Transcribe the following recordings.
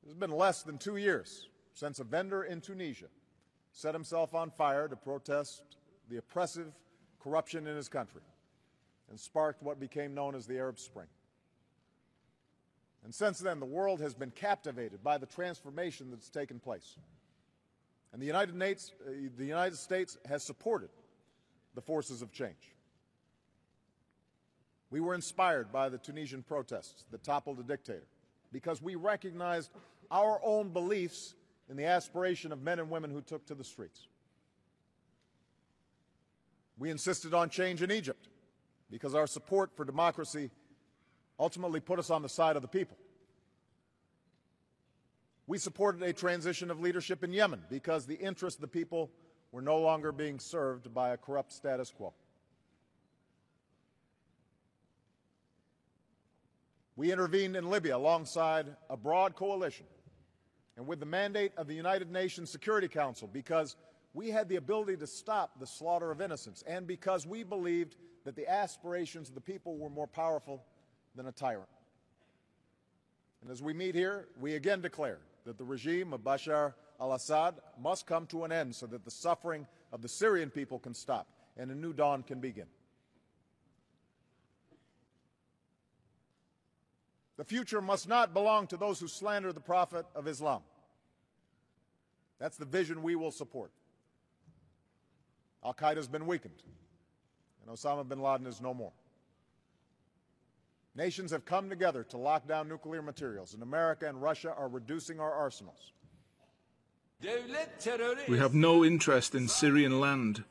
It's been less than 2 years since a vendor in Tunisia set himself on fire to protest the oppressive corruption in his country and sparked what became known as the Arab Spring. And since then, the world has been captivated by the transformation that's taken place. And the United States has supported the forces of change. We were inspired by the Tunisian protests that toppled a dictator because we recognized our own beliefs in the aspiration of men and women who took to the streets. We insisted on change in Egypt because our support for democracy ultimately put us on the side of the people. We supported a transition of leadership in Yemen because the interests of the people were no longer being served by a corrupt status quo. We intervened in Libya alongside a broad coalition and with the mandate of the United Nations Security Council because we had the ability to stop the slaughter of innocents and because we believed that the aspirations of the people were more powerful than a tyrant. And as we meet here, we again declare that the regime of Bashar al-Assad must come to an end so that the suffering of the Syrian people can stop and a new dawn can begin. The future must not belong to those who slander the Prophet of Islam. That's the vision we will support. Al-Qaeda has been weakened, and Osama bin Laden is no more. Nations have come together to lock down nuclear materials, and America and Russia are reducing our arsenals. We have no interest in Syrian land.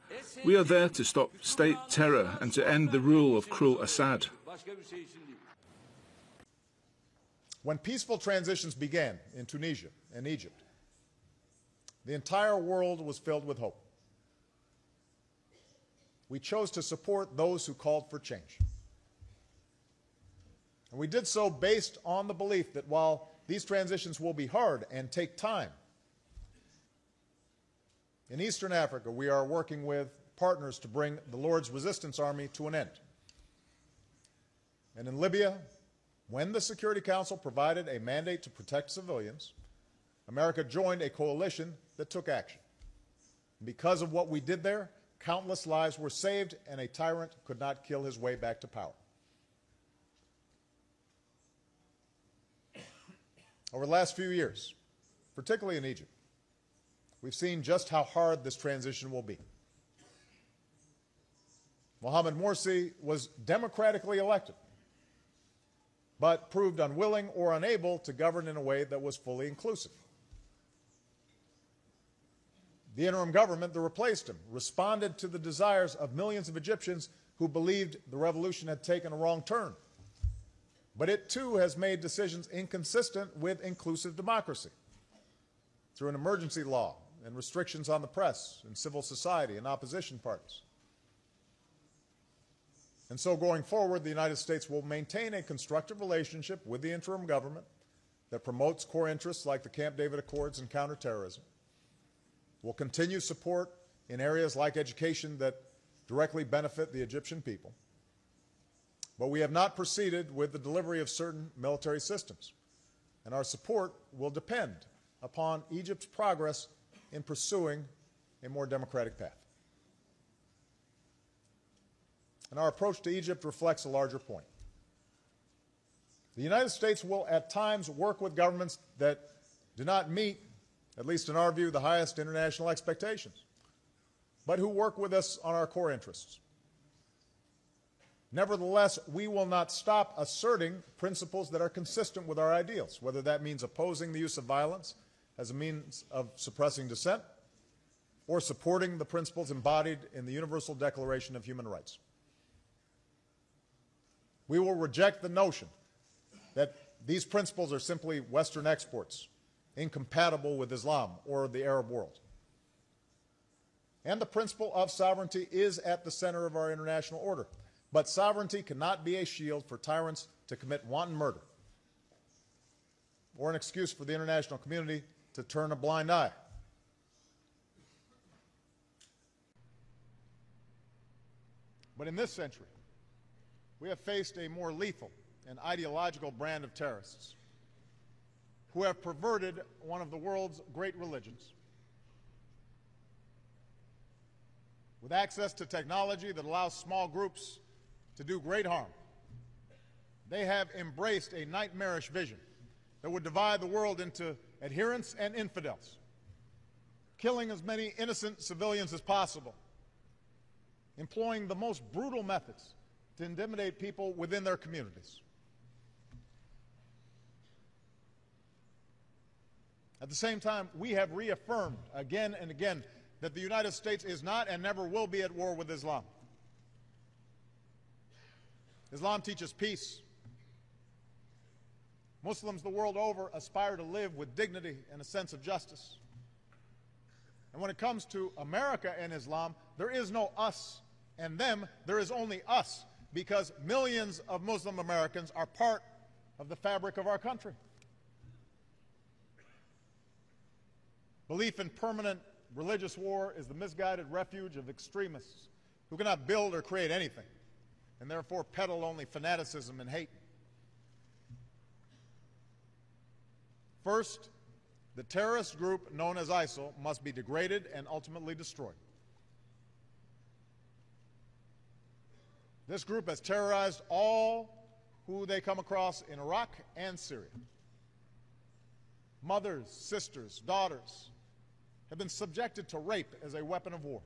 We are there to stop state terror and to end the rule of cruel Assad. When peaceful transitions began in Tunisia and Egypt, the entire world was filled with hope. We chose to support those who called for change. And we did so based on the belief that while these transitions will be hard and take time, in Eastern Africa we are working with partners to bring the Lord's Resistance Army to an end. And in Libya, when the Security Council provided a mandate to protect civilians, America joined a coalition that took action. And because of what we did there, countless lives were saved and a tyrant could not kill his way back to power. Over the last few years, particularly in Egypt, we've seen just how hard this transition will be. Mohamed Morsi was democratically elected, but proved unwilling or unable to govern in a way that was fully inclusive. The interim government that replaced him responded to the desires of millions of Egyptians who believed the revolution had taken a wrong turn. But it too has made decisions inconsistent with inclusive democracy through an emergency law and restrictions on the press and civil society and opposition parties. And so going forward, the United States will maintain a constructive relationship with the interim government that promotes core interests like the Camp David Accords and counterterrorism. We'll continue support in areas like education that directly benefit the Egyptian people. But we have not proceeded with the delivery of certain military systems, and our support will depend upon Egypt's progress in pursuing a more democratic path. And our approach to Egypt reflects a larger point. The United States will at times work with governments that do not meet, at least in our view, the highest international expectations, but who work with us on our core interests. Nevertheless, we will not stop asserting principles that are consistent with our ideals, whether that means opposing the use of violence as a means of suppressing dissent or supporting the principles embodied in the Universal Declaration of Human Rights. We will reject the notion that these principles are simply Western exports, incompatible with Islam or the Arab world. And the principle of sovereignty is at the center of our international order. But sovereignty cannot be a shield for tyrants to commit wanton murder or an excuse for the international community to turn a blind eye. But in this century, we have faced a more lethal and ideological brand of terrorists who have perverted one of the world's great religions. With access to technology that allows small groups to do great harm, they have embraced a nightmarish vision that would divide the world into adherents and infidels, killing as many innocent civilians as possible, employing the most brutal methods to intimidate people within their communities. At the same time, we have reaffirmed again and again that the United States is not and never will be at war with Islam. Islam teaches peace. Muslims the world over aspire to live with dignity and a sense of justice. And when it comes to America and Islam, there is no us and them, there is only us, because millions of Muslim Americans are part of the fabric of our country. Belief in permanent religious war is the misguided refuge of extremists who cannot build or create anything, and therefore peddle only fanaticism and hate. First, the terrorist group known as ISIL must be degraded and ultimately destroyed. This group has terrorized all who they come across in Iraq and Syria. Mothers, sisters, daughters have been subjected to rape as a weapon of war.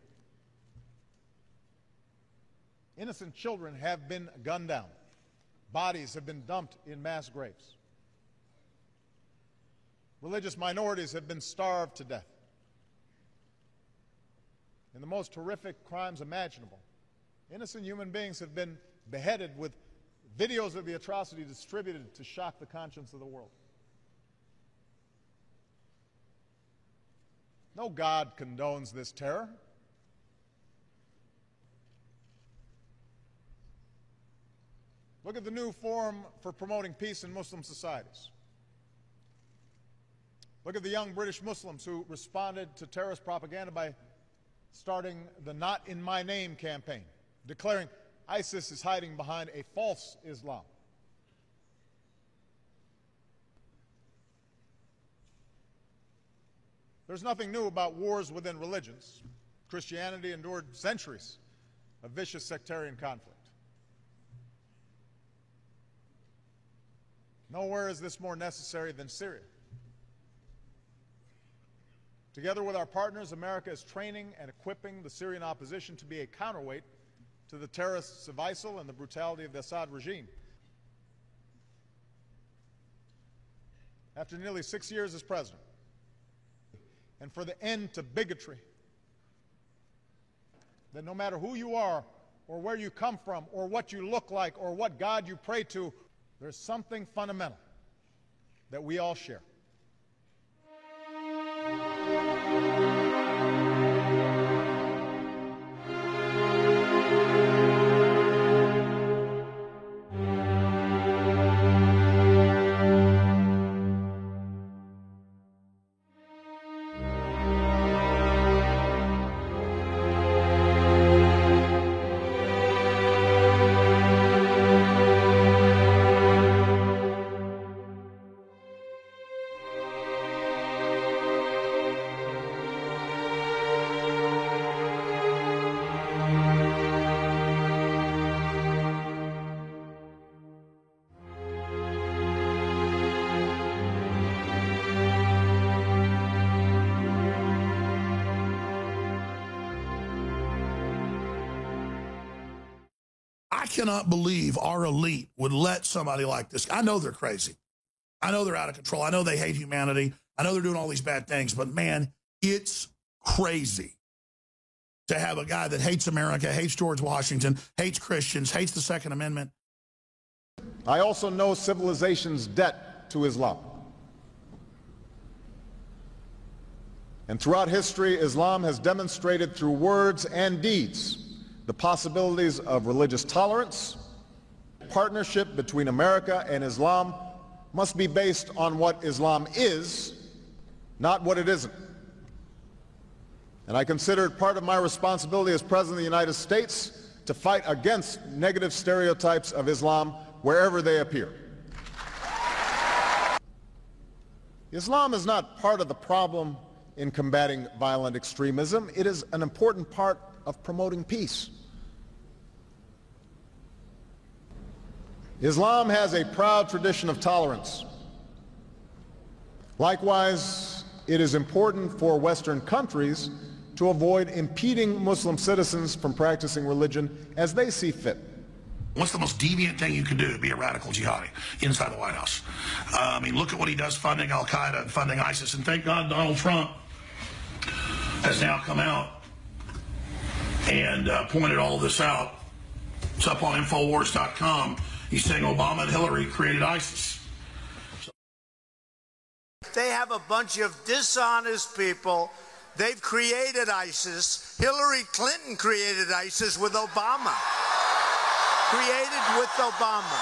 Innocent children have been gunned down. Bodies have been dumped in mass graves. Religious minorities have been starved to death. In the most horrific crimes imaginable, innocent human beings have been beheaded with videos of the atrocity distributed to shock the conscience of the world. No God condones this terror. Look at the new forum for promoting peace in Muslim societies. Look at the young British Muslims who responded to terrorist propaganda by starting the Not in My Name campaign, declaring ISIS is hiding behind a false Islam. There's nothing new about wars within religions. Christianity endured centuries of vicious sectarian conflict. Nowhere is this more necessary than Syria. Together with our partners, America is training and equipping the Syrian opposition to be a counterweight to the terrorists of ISIL and the brutality of the Assad regime. After nearly 6 years as president, and for the end to bigotry, that no matter who you are, or where you come from, or what you look like, or what God you pray to, there's something fundamental that we all share. I cannot believe our elite would let somebody like this. I know they're crazy. I know they're out of control. I know they hate humanity. I know they're doing all these bad things, but man, it's crazy to have a guy that hates America, hates George Washington, hates Christians, hates the Second Amendment. I also know civilization's debt to Islam. And throughout history, Islam has demonstrated through words and deeds the possibilities of religious tolerance. Partnership between America and Islam must be based on what Islam is, not what it isn't. And I consider it part of my responsibility as President of the United States to fight against negative stereotypes of Islam wherever they appear. Islam is not part of the problem in combating violent extremism. It is an important part of promoting peace. Islam has a proud tradition of tolerance. Likewise, it is important for Western countries to avoid impeding Muslim citizens from practicing religion as they see fit. What's the most deviant thing you can do to be a radical jihadi inside the White House? I mean, look at what he does funding Al-Qaeda and funding ISIS. And thank God Donald Trump has now come out and pointed all this out. It's up on Infowars.com. He's saying Obama and Hillary created ISIS. They have a bunch of dishonest people. They've created ISIS. Hillary Clinton created ISIS with Obama. Created with Obama.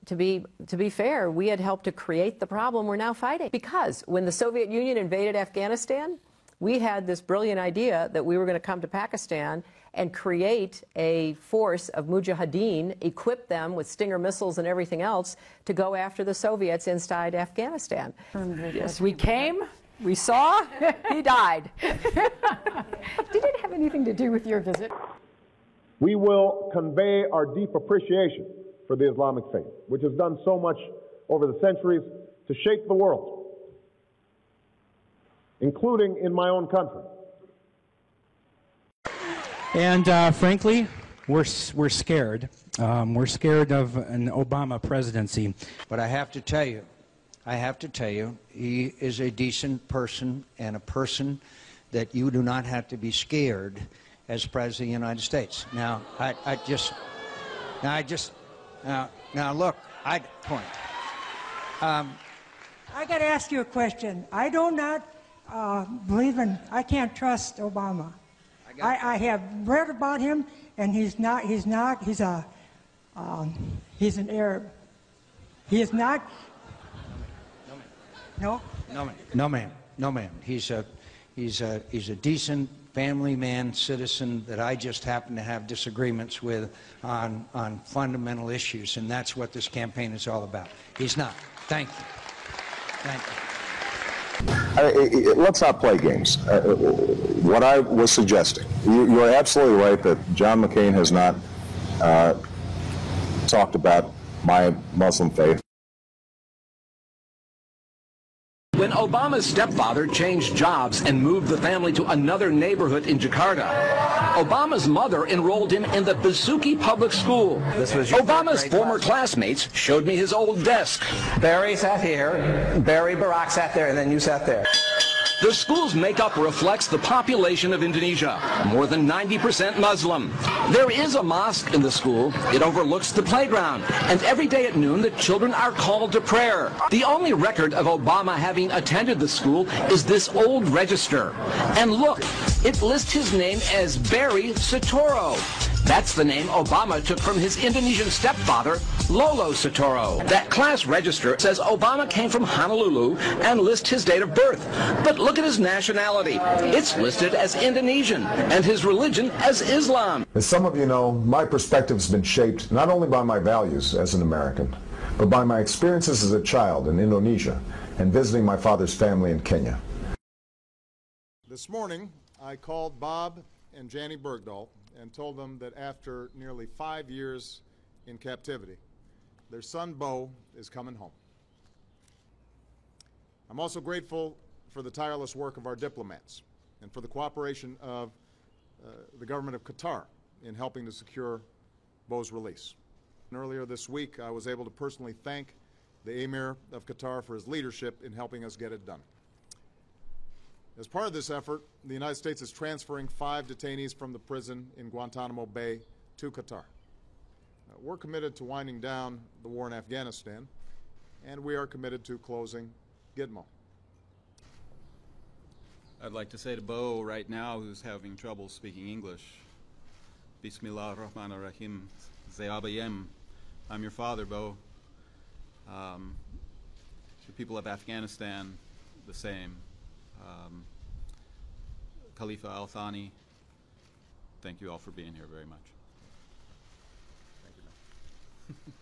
To be fair, we had helped to create the problem we're now fighting. Because when the Soviet Union invaded Afghanistan, we had this brilliant idea that we were going to come to Pakistan and create a force of mujahideen, equip them with Stinger missiles and everything else to go after the Soviets inside Afghanistan. Yes, we came, we saw, he died. Did it have anything to do with your visit? We will convey our deep appreciation for the Islamic faith, which has done so much over the centuries to shape the world, including in my own country. And frankly, we're scared. We're scared of an Obama presidency. But I have to tell you, he is a decent person and a person that you do not have to be scared as President of the United States. Now, now look, point. I got to ask you a question. I do not believe in, I can't trust Obama. I have read about him, and he's an Arab. He is not. No. No, ma'am. He's a decent family man, citizen that I just happen to have disagreements with on fundamental issues, and that's what this campaign is all about. He's not. Thank you. Thank you. Let's not play games. What I was suggesting, you are absolutely right that John McCain has not talked about my Muslim faith. When Obama's stepfather changed jobs and moved the family to another neighborhood in Jakarta, Obama's mother enrolled him in the Basuki Public School. Obama's former classmates showed me his old desk. Barry sat here, Barack sat there, and then you sat there. The school's makeup reflects the population of Indonesia, more than 90% Muslim. There is a mosque in the school. It overlooks the playground, and every day at noon the children are called to prayer. The only record of Obama having attended the school is this old register. And look, it lists his name as Barry Sotoro. That's the name Obama took from his Indonesian stepfather, Lolo Sotoro. That class register says Obama came from Honolulu and lists his date of birth. But look at his nationality. It's listed as Indonesian and his religion as Islam. As some of you know, my perspective has been shaped not only by my values as an American, but by my experiences as a child in Indonesia and visiting my father's family in Kenya. This morning, I called Bob and Janie Bergdahl and told them that after nearly 5 years in captivity, their son Bo is coming home. I'm also grateful for the tireless work of our diplomats and for the cooperation of the government of Qatar in helping to secure Bo's release. And earlier this week, I was able to personally thank the Emir of Qatar for his leadership in helping us get it done. As part of this effort, the United States is transferring 5 detainees from the prison in Guantanamo Bay to Qatar. We're committed to winding down the war in Afghanistan, and we are committed to closing Gitmo. I'd like to say to Bo right now, who's having trouble speaking English, Bismillah ar-Rahman ar-Rahim, Zayabayem. I'm your father, Bo. The people of Afghanistan, the same. Khalifa Al-Thani, thank you all for being here very much. Thank you.